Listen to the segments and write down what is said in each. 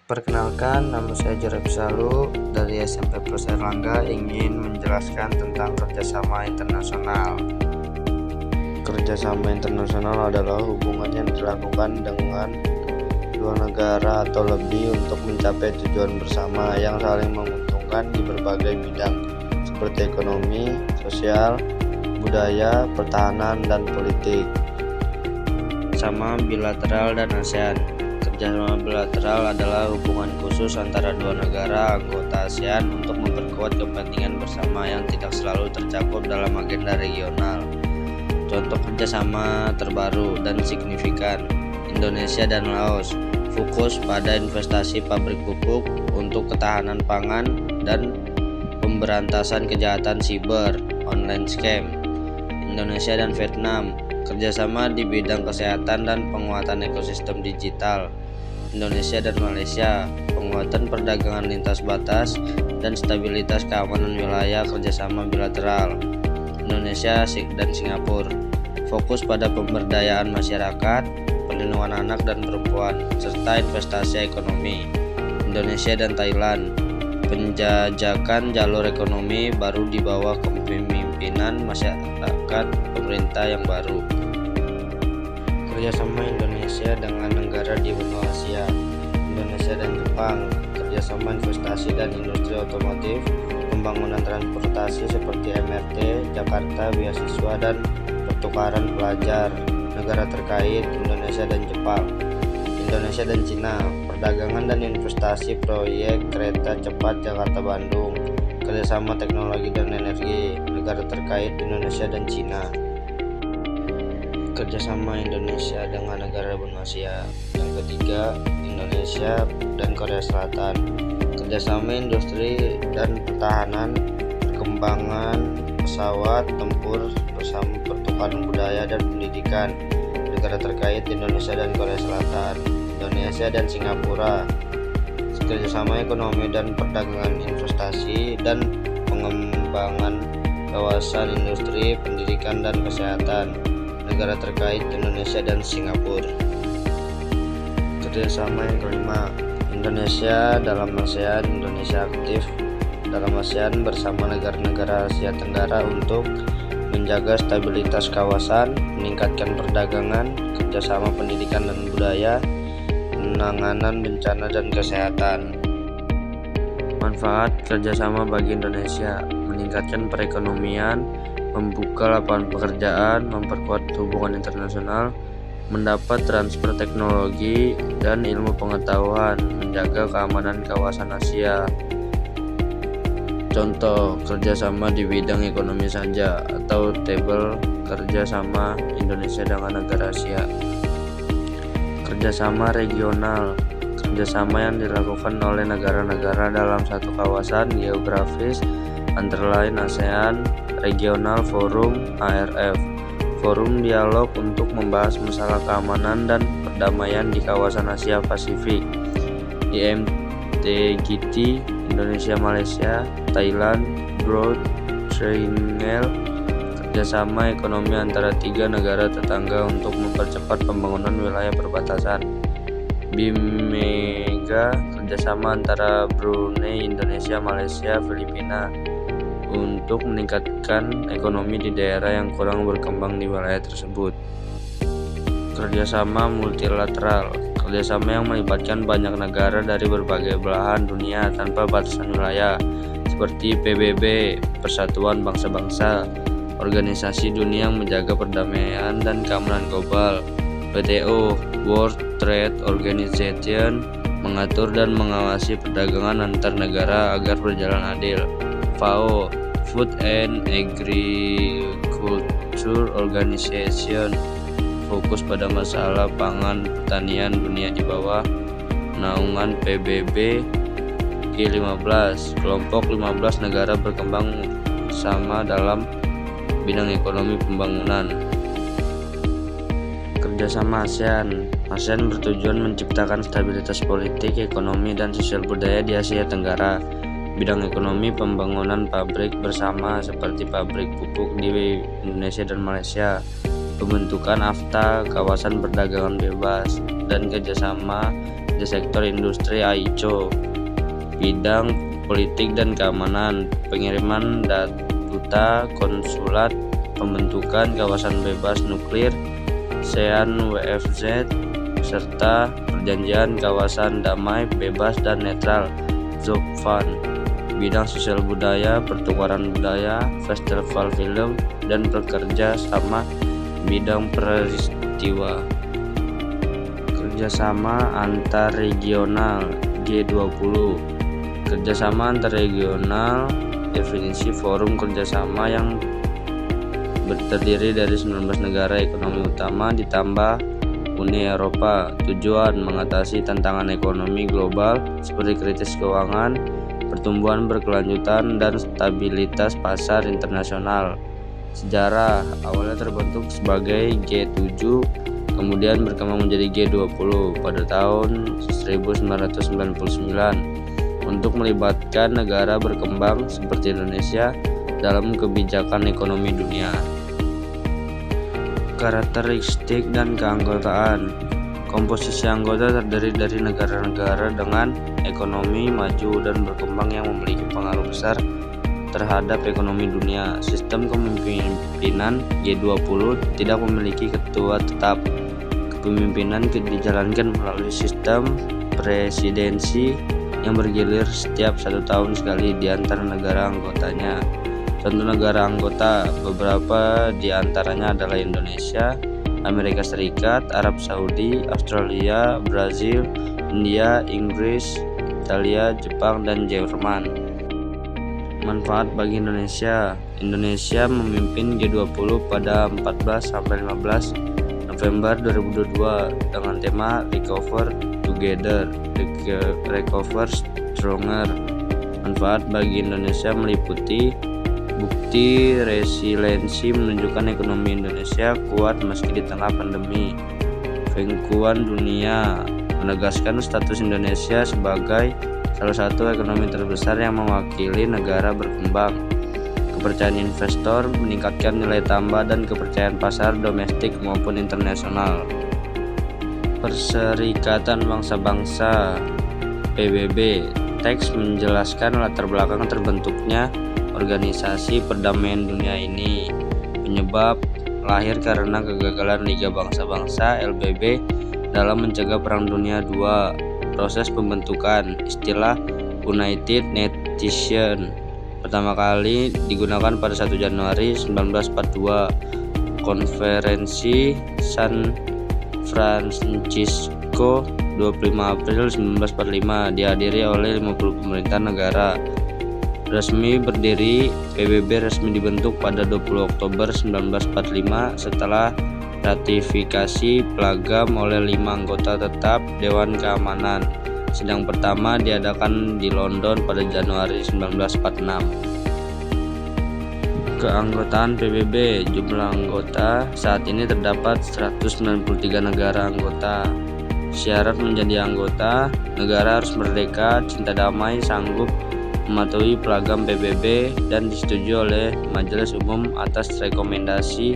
Perkenalkan, nama saya Jorep Salu dari SMP Plus Erlangga, ingin menjelaskan tentang kerjasama internasional. Kerjasama internasional adalah hubungan yang dilakukan dengan dua negara atau lebih untuk mencapai tujuan bersama yang saling menguntungkan di berbagai bidang seperti ekonomi, sosial, budaya, pertahanan, dan politik. Sama bilateral dan ASEAN. Kerjasama bilateral adalah hubungan khusus antara dua negara anggota ASEAN untuk memperkuat kepentingan bersama yang tidak selalu tercakup dalam agenda regional. Contoh kerjasama terbaru dan signifikan: Indonesia dan Laos fokus pada investasi pabrik pupuk untuk ketahanan pangan dan pemberantasan kejahatan siber, online scam. Indonesia dan Vietnam kerjasama di bidang kesehatan dan penguatan ekosistem digital. Indonesia dan Malaysia, penguatan perdagangan lintas batas dan stabilitas keamanan wilayah kerjasama bilateral. Indonesia dan Singapura, fokus pada pemberdayaan masyarakat, perlindungan anak dan perempuan, serta investasi ekonomi. Indonesia dan Thailand, penjajakan jalur ekonomi baru di bawah kepemimpinan masyarakat pemerintah yang baru. Kerjasama Indonesia dengan negara di benua Asia. Indonesia dan Jepang, kerjasama investasi dan industri otomotif, pembangunan transportasi seperti MRT, Jakarta, beasiswa dan pertukaran pelajar. Negara terkait Indonesia dan Jepang. Indonesia dan Cina, perdagangan dan investasi proyek kereta cepat Jakarta-Bandung, kerjasama teknologi dan energi. Negara terkait Indonesia dan Cina. Kerjasama Indonesia dengan negara benua Asia. Yang ketiga, Indonesia dan Korea Selatan, kerjasama industri dan pertahanan, perkembangan pesawat tempur bersama pertukaran budaya dan pendidikan. Negara terkait Indonesia dan Korea Selatan. Indonesia dan Singapura, kerjasama ekonomi dan perdagangan, investasi dan pengembangan kawasan industri, pendidikan dan kesehatan. Negara terkait Indonesia dan Singapura. Kerjasama yang kelima, Indonesia dalam ASEAN. Indonesia aktif dalam ASEAN bersama negara-negara Asia Tenggara untuk menjaga stabilitas kawasan, meningkatkan perdagangan, kerjasama pendidikan dan budaya, penanganan bencana dan kesehatan. Manfaat kerjasama bagi Indonesia: meningkatkan perekonomian, membuka lapangan pekerjaan, memperkuat hubungan internasional, mendapat transfer teknologi dan ilmu pengetahuan, menjaga keamanan kawasan Asia. Contoh kerjasama di bidang ekonomi saja atau tabel kerjasama Indonesia dengan negara Asia. Kerjasama regional, kerjasama yang dilakukan oleh negara-negara dalam satu kawasan geografis antara lain ASEAN, Regional Forum (ARF), forum dialog untuk membahas masalah keamanan dan perdamaian di kawasan Asia Pasifik. IMTGT, Indonesia, Malaysia, Thailand, Broad Triangle, kerjasama ekonomi antara tiga negara tetangga untuk mempercepat pembangunan wilayah perbatasan. BIMEGA, kerjasama antara Brunei, Indonesia, Malaysia, Filipina untuk meningkatkan ekonomi di daerah yang kurang berkembang di wilayah tersebut. Kerjasama multilateral, kerjasama yang melibatkan banyak negara dari berbagai belahan dunia tanpa batasan wilayah, seperti PBB, Persatuan Bangsa-Bangsa, Organisasi Dunia yang menjaga perdamaian dan keamanan global. WTO, World Trade Organization, mengatur dan mengawasi perdagangan antar negara agar berjalan adil. FAO, Food and Agriculture Organization, fokus pada masalah pangan pertanian dunia di bawah naungan PBB. G15, kelompok 15 negara berkembang bersama dalam bidang ekonomi pembangunan. Kerjasama ASEAN. ASEAN bertujuan menciptakan stabilitas politik, ekonomi, dan sosial budaya di Asia Tenggara. Bidang ekonomi, pembangunan pabrik bersama seperti pabrik pupuk di Indonesia dan Malaysia, pembentukan AFTA (Kawasan Perdagangan Bebas) dan kerjasama di sektor industri AICO, bidang politik dan keamanan, pengiriman duta konsulat, pembentukan kawasan bebas nuklir (ASEAN WFZ), serta perjanjian kawasan damai, bebas dan netral (ZOFAN), bidang sosial budaya, pertukaran budaya, festival film, dan pekerja sama bidang peristiwa. Kerjasama antarregional G20. Kerjasama antarregional definisi forum kerjasama yang terdiri dari 19 negara ekonomi utama ditambah Uni Eropa. Tujuan mengatasi tantangan ekonomi global seperti krisis keuangan, pertumbuhan berkelanjutan, dan stabilitas pasar internasional. Sejarah: awalnya terbentuk sebagai G7, kemudian berkembang menjadi G20 pada tahun 1999 untuk melibatkan negara berkembang seperti Indonesia dalam kebijakan ekonomi dunia. Karakteristik dan keanggotaan. Komposisi anggota terdiri dari negara-negara dengan ekonomi maju dan berkembang yang memiliki pengaruh besar terhadap ekonomi dunia. Sistem kepemimpinan G20 tidak memiliki ketua tetap. Kepemimpinan dijalankan melalui sistem presidensi yang bergilir setiap 1 tahun sekali di antara negara anggotanya. Contoh negara anggota, beberapa di antaranya adalah Indonesia, Amerika Serikat, Arab Saudi, Australia, Brazil, India, Inggris, Italia, Jepang, dan Jerman. Manfaat bagi Indonesia. Indonesia memimpin G20 pada 14-15 November 2022 dengan tema Recover Together, Recover Stronger. Manfaat bagi Indonesia meliputi bukti resiliensi menunjukkan ekonomi Indonesia kuat meski di tengah pandemi. Pengakuan dunia menegaskan status Indonesia sebagai salah satu ekonomi terbesar yang mewakili negara berkembang. Kepercayaan investor meningkatkan nilai tambah dan kepercayaan pasar domestik maupun internasional. Perserikatan Bangsa-Bangsa (PBB). Teks menjelaskan latar belakang terbentuknya organisasi perdamaian dunia ini. Penyebab: lahir karena kegagalan Liga Bangsa-Bangsa (LBB) dalam mencegah Perang Dunia II. Proses pembentukan. Istilah United Nations pertama kali digunakan pada 1 Januari 1942. Konferensi San Francisco 25 April 1945 dihadiri oleh 50 pemerintah negara. Resmi berdiri, PBB resmi dibentuk pada 20 Oktober 1945 setelah ratifikasi piagam oleh 5 anggota tetap Dewan Keamanan. Sidang pertama diadakan di London pada Januari 1946. Keanggotaan PBB. Jumlah anggota saat ini terdapat 193 negara anggota. Syarat menjadi anggota: negara harus merdeka, cinta damai, sanggup mematuhi piagam PBB, dan disetujui oleh Majelis Umum atas rekomendasi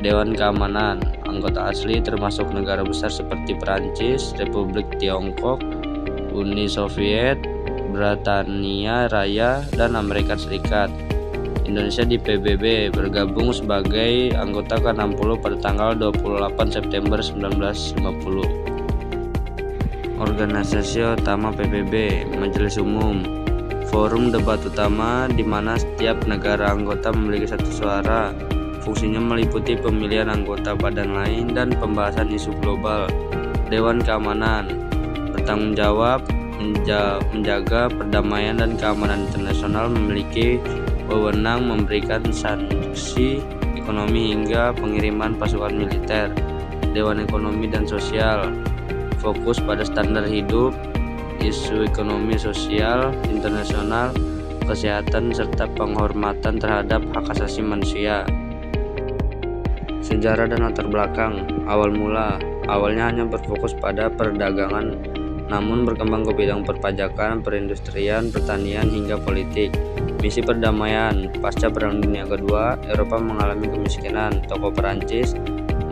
Dewan Keamanan. Anggota asli termasuk negara besar seperti Perancis, Republik Tiongkok, Uni Soviet, Britania Raya, dan Amerika Serikat. Indonesia di PBB bergabung sebagai anggota ke-60 pada tanggal 28 September 1950. Organisasi utama PBB. Majelis Umum, forum debat utama di mana setiap negara anggota memiliki satu suara. Fungsinya meliputi pemilihan anggota badan lain dan pembahasan isu global. Dewan Keamanan bertanggung jawab menjaga perdamaian dan keamanan internasional, memiliki wewenang memberikan sanksi ekonomi hingga pengiriman pasukan militer. Dewan Ekonomi dan Sosial fokus pada standar hidup, isu ekonomi sosial internasional, kesehatan, serta penghormatan terhadap hak asasi manusia. Sejarah dan latar belakang. Awalnya hanya berfokus pada perdagangan namun berkembang ke bidang perpajakan, perindustrian, pertanian, hingga politik. Misi perdamaian. Pasca Perang Dunia Kedua, Eropa mengalami kemiskinan. Tokoh Perancis,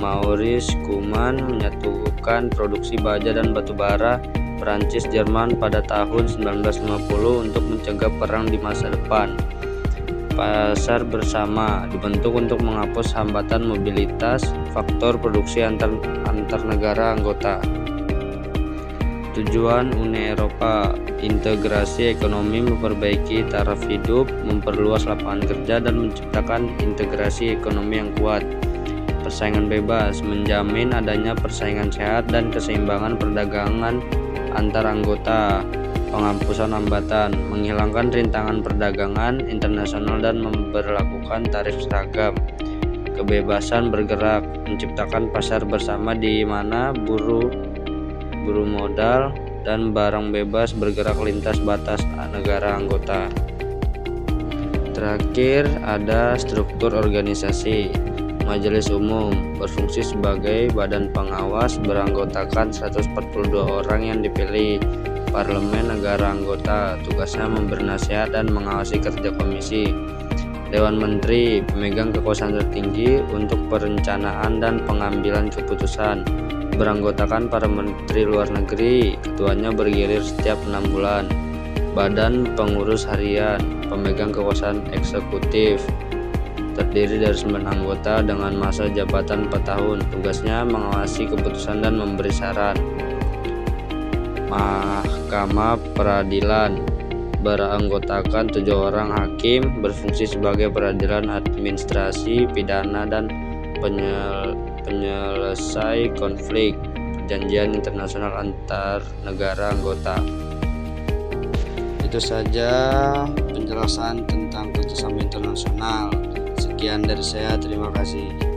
Maurice Schumann, menyatukan produksi baja dan batu bara Perancis-Jerman pada tahun 1950 untuk mencegah perang di masa depan. Pasar bersama dibentuk untuk menghapus hambatan mobilitas faktor produksi antar negara anggota. Tujuan Uni Eropa: integrasi ekonomi, memperbaiki taraf hidup, memperluas lapangan kerja, dan menciptakan integrasi ekonomi yang kuat. Persaingan bebas, menjamin adanya persaingan sehat dan keseimbangan perdagangan antar anggota. Penghapusan hambatan, menghilangkan rintangan perdagangan internasional dan memberlakukan tarif seragam. Kebebasan bergerak, menciptakan pasar bersama di mana buruh modal dan barang bebas bergerak lintas batas negara anggota. Terakhir ada struktur organisasi. Majelis Umum berfungsi sebagai badan pengawas, beranggotakan 142 orang yang dipilih parlemen negara anggota. Tugasnya memberi nasihat dan mengawasi kerja komisi. Dewan Menteri pemegang kekuasaan tertinggi untuk perencanaan dan pengambilan keputusan, beranggotakan para menteri luar negeri. Ketuanya bergilir setiap 6 bulan. Badan Pengurus Harian pemegang kekuasaan eksekutif, terdiri dari 9 anggota dengan masa jabatan 4 tahun. Tugasnya mengawasi keputusan dan memberi saran. Mahkamah Peradilan beranggotakan 7 orang hakim, berfungsi sebagai peradilan administrasi, pidana, dan penyelesai konflik perjanjian internasional antar negara anggota. Itu saja penjelasan tentang kerjasama internasional. Sekian dari saya, terima kasih.